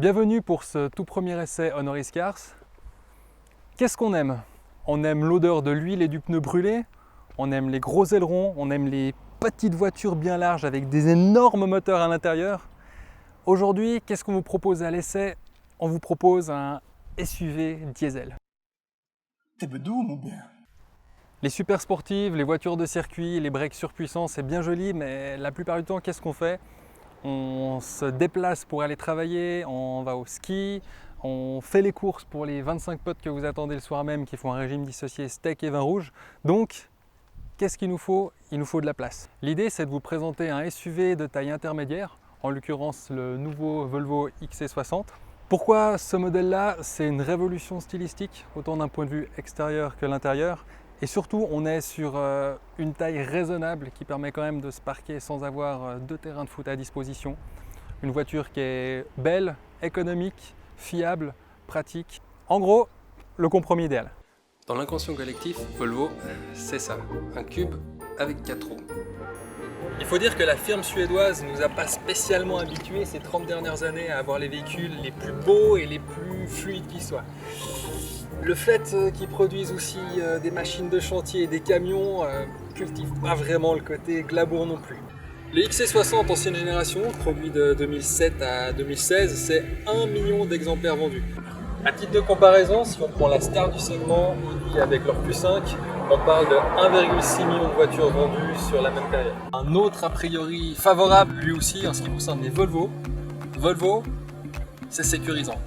Bienvenue pour ce tout premier essai Honoris Cars. Qu'est-ce qu'on aime? On aime l'odeur de l'huile et du pneu brûlé, on aime les gros ailerons, on aime les petites voitures bien larges avec des énormes moteurs à l'intérieur. Aujourd'hui, qu'est-ce qu'on vous propose à l'essai? On vous propose un SUV diesel. T'es bedou, mon bien. Les super sportives, les voitures de circuit, les breaks surpuissants, c'est bien joli, mais la plupart du temps, qu'est-ce qu'on fait? On se déplace pour aller travailler, on va au ski, on fait les courses pour les 25 potes que vous attendez le soir même qui font un régime dissocié steak et vin rouge. Donc, qu'est-ce qu'il nous faut? Il nous faut de la place. L'idée, c'est de vous présenter un SUV de taille intermédiaire, en l'occurrence le nouveau Volvo XC60. Pourquoi ce modèle-là? C'est une révolution stylistique, autant d'un point de vue extérieur que l'intérieur. Et surtout, on est sur une taille raisonnable qui permet quand même de se parquer sans avoir deux terrains de foot à disposition. Une voiture qui est belle, économique, fiable, pratique. En gros, le compromis idéal. Dans l'inconscient collectif, Volvo, c'est ça, un cube avec 4 roues. Il faut dire que la firme suédoise ne nous a pas spécialement habitués ces 30 dernières années à avoir les véhicules les plus beaux et les plus fluides qui soient. Le fait qu'ils produisent aussi des machines de chantier et des camions cultive pas vraiment le côté glamour non plus. Le XC60 ancienne génération, produit de 2007 à 2016, c'est 1 million d'exemplaires vendus. À titre de comparaison, si on prend la star du segment, Audi avec leur Q5, on parle de 1,6 million de voitures vendues sur la même période. Un autre a priori favorable lui aussi en ce qui concerne les Volvo. Volvo, c'est sécurisant.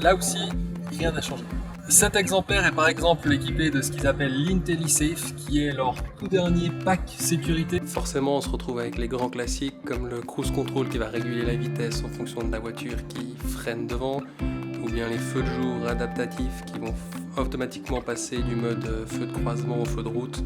Là aussi, rien n'a changé. Cet exemplaire est par exemple équipé de ce qu'ils appellent l'IntelliSafe, qui est leur tout dernier pack sécurité. Forcément, on se retrouve avec les grands classiques comme le cruise control qui va réguler la vitesse en fonction de la voiture qui freine devant, ou bien les feux de jour adaptatifs qui vont automatiquement passer du mode feu de croisement au feu de route.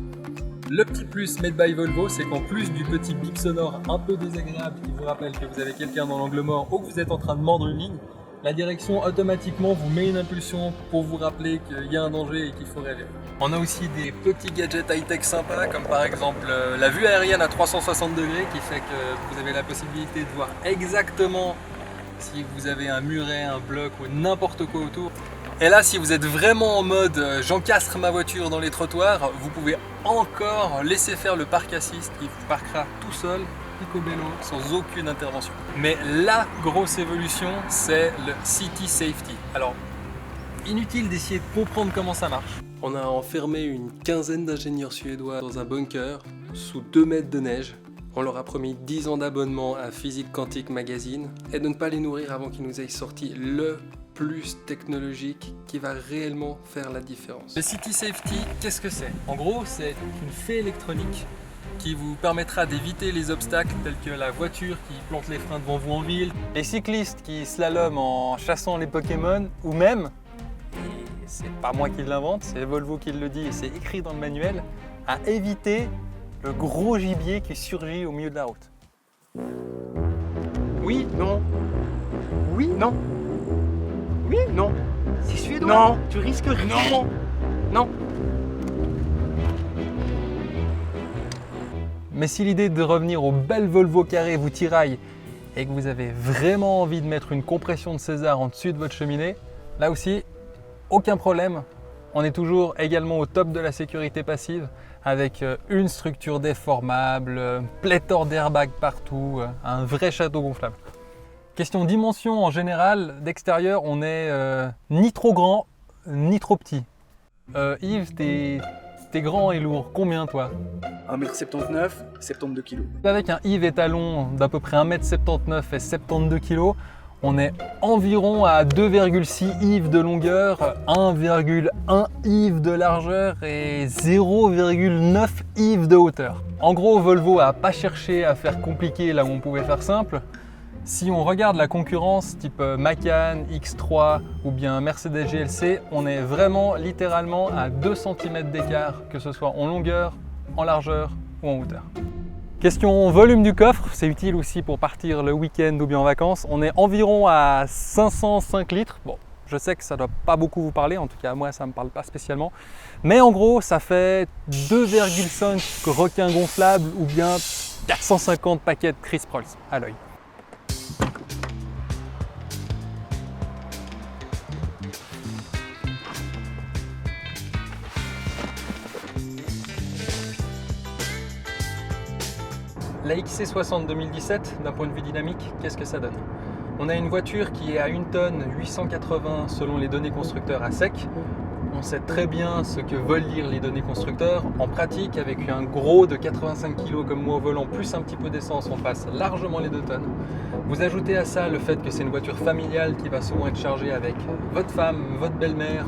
Le petit plus made by Volvo, c'est qu'en plus du petit bip sonore un peu désagréable qui vous rappelle que vous avez quelqu'un dans l'angle mort ou que vous êtes en train de mordre une ligne, la direction automatiquement vous met une impulsion pour vous rappeler qu'il y a un danger et qu'il faut rêver. On a aussi des petits gadgets high-tech sympas, comme par exemple la vue aérienne à 360 degrés qui fait que vous avez la possibilité de voir exactement si vous avez un muret, un bloc ou n'importe quoi autour. Et là, si vous êtes vraiment en mode j'encastre ma voiture dans les trottoirs, vous pouvez encore laisser faire le parc assist qui vous parquera tout seul, picobello, sans aucune intervention. Mais la grosse évolution, c'est le City Safety. Alors, inutile d'essayer de comprendre comment ça marche. On a enfermé une quinzaine d'ingénieurs suédois dans un bunker sous 2 mètres de neige. On leur a promis 10 ans d'abonnement à Physique Quantique Magazine et de ne pas les nourrir avant qu'ils nous aient sorti le plus technologique qui va réellement faire la différence. Le City Safety, qu'est-ce que c'est? En gros, c'est une fée électronique qui vous permettra d'éviter les obstacles tels que la voiture qui plante les freins devant vous en ville, les cyclistes qui slaloment en chassant les Pokémon, ou même, et c'est pas moi qui l'invente, c'est Volvo qui le dit et c'est écrit dans le manuel, à éviter le gros gibier qui surgit au milieu de la route. Oui, non. Oui, non. Oui, non. C'est suédois. Non, tu risques rien. Non. Non. Mais si l'idée de revenir aux belles Volvo carrées vous tiraille et que vous avez vraiment envie de mettre une compression de César en dessus de votre cheminée, là aussi, aucun problème. On est toujours également au top de la sécurité passive avec une structure déformable, pléthore d'airbags partout, un vrai château gonflable. Question dimension en général, d'extérieur, on est ni trop grand, ni trop petit. Yves, t'es grand et lourd, combien toi? 1m79, 72 kg. Avec un Yves étalon d'à peu près 1m79 et 72 kg, on est environ à 2,6 Yves de longueur, 1,1 Yves de largeur et 0,9 Yves de hauteur. En gros, Volvo n'a pas cherché à faire compliqué là où on pouvait faire simple. Si on regarde la concurrence type Macan, X3 ou bien Mercedes GLC, on est vraiment littéralement à 2 cm d'écart, que ce soit en longueur, en largeur ou en hauteur. Question volume du coffre, c'est utile aussi pour partir le week-end ou bien en vacances. On est environ à 505 litres. Bon, je sais que ça ne doit pas beaucoup vous parler, en tout cas moi ça ne me parle pas spécialement. Mais en gros, ça fait 2,5 requins gonflables ou bien 450 paquets de Chris Prolls à l'œil. La XC60 2017, d'un point de vue dynamique, qu'est-ce que ça donne? On a une voiture qui est à 1 tonne 880 selon les données constructeurs à sec. On sait très bien ce que veulent dire les données constructeurs. En pratique, avec un gros de 85 kg comme moi au volant, plus un petit peu d'essence, on passe largement les 2 tonnes. Vous ajoutez à ça le fait que c'est une voiture familiale qui va souvent être chargée avec votre femme, votre belle-mère,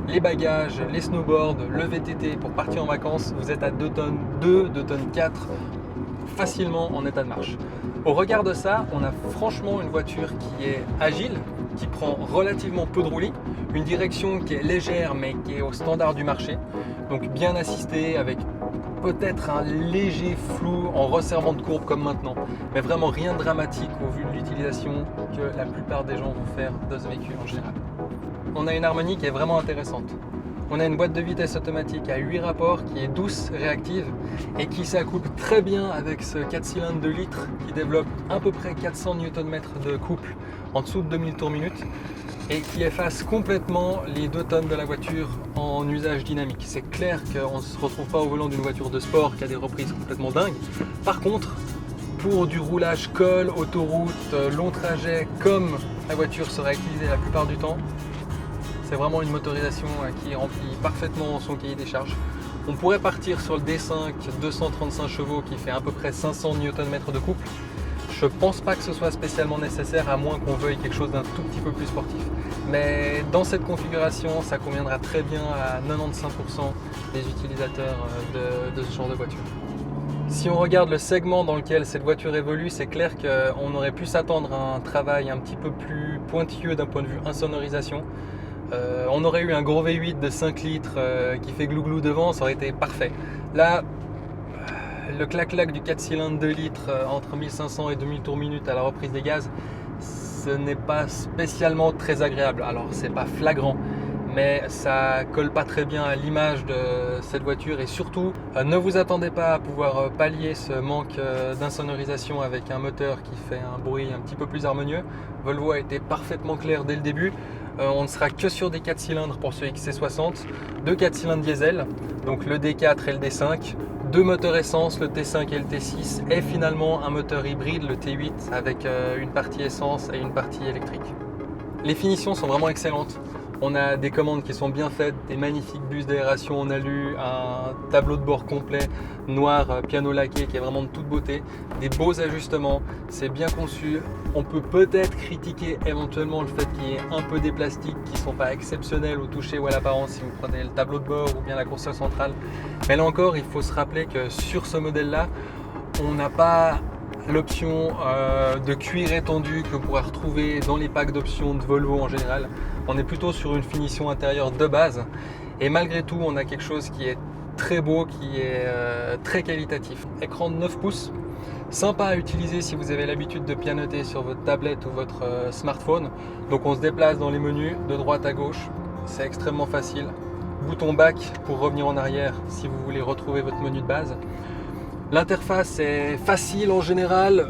les bagages, les snowboards, le VTT pour partir en vacances. Vous êtes à 2 tonnes 2, 2 tonnes 4, facilement en état de marche. Au regard de ça, on a franchement une voiture qui est agile, qui prend relativement peu de roulis, une direction qui est légère mais qui est au standard du marché, donc bien assistée avec peut-être un léger flou en resserrement de courbe comme maintenant, mais vraiment rien de dramatique au vu de l'utilisation que la plupart des gens vont faire de ce véhicule en général. On a une harmonie qui est vraiment intéressante. On a une boîte de vitesse automatique à 8 rapports qui est douce, réactive et qui s'accouple très bien avec ce 4 cylindres de litres qui développe à peu près 400 Nm de couple en dessous de 2000 tours minute et qui efface complètement les 2 tonnes de la voiture en usage dynamique. C'est clair qu'on ne se retrouve pas au volant d'une voiture de sport qui a des reprises complètement dingues. Par contre, pour du roulage col, autoroute, long trajet, comme la voiture sera utilisée la plupart du temps, c'est vraiment une motorisation qui remplit parfaitement son cahier des charges. On pourrait partir sur le D5 235 chevaux qui fait à peu près 500 Nm de couple. Je ne pense pas que ce soit spécialement nécessaire à moins qu'on veuille quelque chose d'un tout petit peu plus sportif. Mais dans cette configuration, ça conviendra très bien à 95% des utilisateurs de ce genre de voiture. Si on regarde le segment dans lequel cette voiture évolue, c'est clair qu'on aurait pu s'attendre à un travail un petit peu plus pointilleux d'un point de vue insonorisation. On aurait eu un gros V8 de 5 litres qui fait glouglou devant, ça aurait été parfait. Là, le clac-clac du 4 cylindres 2 litres entre 1500 et 2000 tours minute à la reprise des gaz, ce n'est pas spécialement très agréable. Alors c'est pas flagrant, mais ça colle pas très bien à l'image de cette voiture et surtout ne vous attendez pas à pouvoir pallier ce manque d'insonorisation avec un moteur qui fait un bruit un petit peu plus harmonieux. Volvo a été parfaitement clair dès le début. On ne sera que sur des 4 cylindres pour ce XC60, 2 4 cylindres diesel, donc le D4 et le D5, 2 moteurs essence, le T5 et le T6, et finalement un moteur hybride, le T8, avec une partie essence et une partie électrique. Les finitions sont vraiment excellentes. On a des commandes qui sont bien faites, des magnifiques bus d'aération en alu, un tableau de bord complet, noir, piano laqué qui est vraiment de toute beauté, des beaux ajustements, c'est bien conçu. On peut peut-être critiquer éventuellement le fait qu'il y ait un peu des plastiques qui ne sont pas exceptionnels au toucher ou à l'apparence si vous prenez le tableau de bord ou bien la console centrale. Mais là encore, il faut se rappeler que sur ce modèle-là, on n'a pas l'option de cuir étendu que vous pourrez retrouver dans les packs d'options de Volvo en général. On est plutôt sur une finition intérieure de base et malgré tout on a quelque chose qui est très beau, qui est très qualitatif. Écran de 9 pouces, sympa à utiliser si vous avez l'habitude de pianoter sur votre tablette ou votre smartphone. Donc on se déplace dans les menus de droite à gauche, c'est extrêmement facile. Bouton back pour revenir en arrière si vous voulez retrouver votre menu de base. L'interface est facile en général,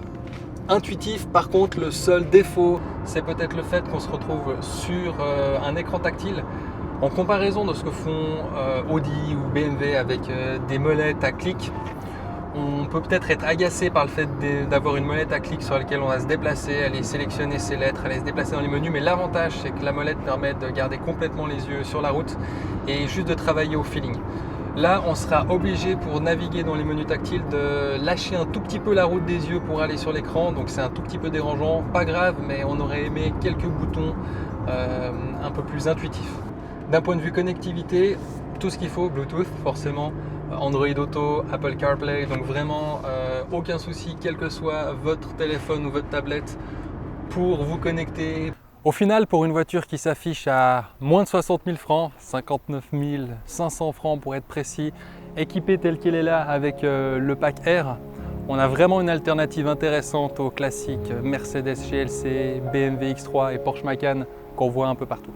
intuitif. Par contre, le seul défaut, c'est peut-être le fait qu'on se retrouve sur un écran tactile. En comparaison de ce que font Audi ou BMW avec des molettes à clic, on peut peut-être être agacé par le fait d'avoir une molette à clic sur laquelle on va se déplacer, aller sélectionner ses lettres, aller se déplacer dans les menus. Mais l'avantage, c'est que la molette permet de garder complètement les yeux sur la route et juste de travailler au feeling. Là, on sera obligé pour naviguer dans les menus tactiles de lâcher un tout petit peu la route des yeux pour aller sur l'écran. Donc c'est un tout petit peu dérangeant, pas grave, mais on aurait aimé quelques boutons un peu plus intuitifs. D'un point de vue connectivité, tout ce qu'il faut, Bluetooth forcément, Android Auto, Apple CarPlay, donc vraiment aucun souci, quel que soit votre téléphone ou votre tablette, pour vous connecter. Au final, pour une voiture qui s'affiche à moins de 60 000 francs, 59 500 francs pour être précis, équipée telle qu'elle est là avec le pack R, on a vraiment une alternative intéressante aux classiques Mercedes GLC, BMW X3 et Porsche Macan qu'on voit un peu partout.